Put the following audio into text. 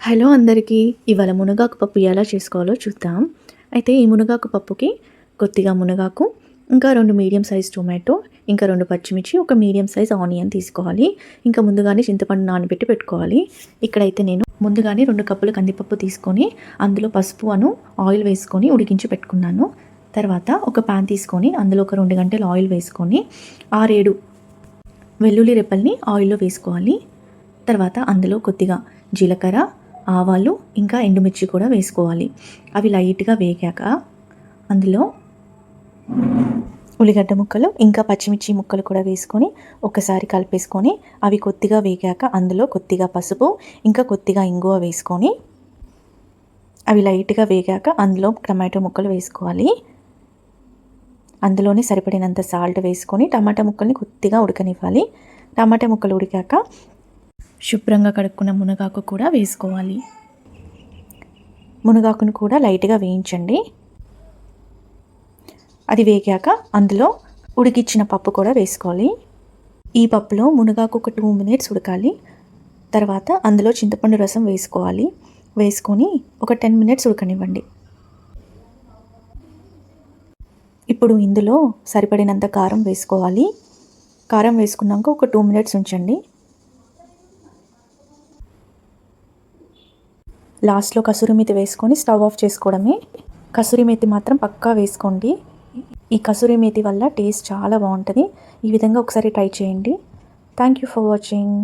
Hello అందరికీ. ఇవాళ మునగాకు పప్పు ఎలా చేసుకోవాలో చూద్దాం. అయితే ఈ మునగాకు పప్పుకి కొద్దిగా మునగాకు, ఇంకా 2 మీడియం సైజ్ టొమాటో, ఇంకా 2 పచ్చిమిర్చి, ఒక మీడియం సైజ్ ఆనియన్ తీసుకోవాలి. ఇంకా ముందుగానే చింతపండు నానబెట్టి పెట్టుకోవాలి. ఇక్కడైతే నేను ముందుగానే 2 కప్పుల కందిపప్పు తీసుకొని అందులో పసుపు ఆయిల్ వేసుకొని ఉడికించి పెట్టుకున్నాను. తర్వాత ఒక పాన్ తీసుకొని అందులో ఒక 2 గంటలు ఆయిల్ వేసుకొని 6-7 వెల్లుల్లి రెబ్బల్ని ఆయిల్లో వేసుకోవాలి. తర్వాత అందులో కొద్దిగా జీలకర్ర, ఆవాలు, ఇంకా ఎండుమిర్చి కూడా వేసుకోవాలి. అవి లైట్గా వేగాక అందులో ఉల్లిగడ్డ ముక్కలు, ఇంకా పచ్చిమిర్చి ముక్కలు కూడా వేసుకొని ఒకసారి కలిపేసుకొని అవి కొద్దిగా వేగాక అందులో కొద్దిగా పసుపు, ఇంకా కొద్దిగా ఇంగువ వేసుకొని అవి లైట్గా వేగాక అందులో టమాటో ముక్కలు వేసుకోవాలి. అందులోనే సరిపడినంత సాల్ట్ వేసుకొని టమాటా ముక్కల్ని కొద్దిగా ఉడకనివ్వాలి. టమాటా ముక్కలు ఉడికాక శుభ్రంగా కడుక్కున్న మునగాకు కూడా వేసుకోవాలి. మునగాకును కూడా లైట్గా వేయించండి. అది వేగాక అందులో ఉడికిచ్చిన పప్పు కూడా వేసుకోవాలి. ఈ పప్పులో మునగాకు ఒక 2 మినిట్స్ ఉడకాలి. తర్వాత అందులో చింతపండు రసం వేసుకోవాలి. వేసుకొని ఒక 10 మినిట్స్ ఉడకనివ్వండి. ఇప్పుడు ఇందులో సరిపడినంత కారం వేసుకోవాలి. కారం వేసుకున్నాక ఒక 2 మినిట్స్ ఉంచండి. లాస్ట్లో కసూరి మేతి వేసుకొని స్టవ్ ఆఫ్ చేసుకోవడమే. కసూరి మేతి మాత్రం పక్కా వేసుకోండి. ఈ కసూరి మేతి వల్ల టేస్ట్ చాలా బాగుంటుంది. ఈ విధంగా ఒకసారి ట్రై చేయండి. Thank you for watching.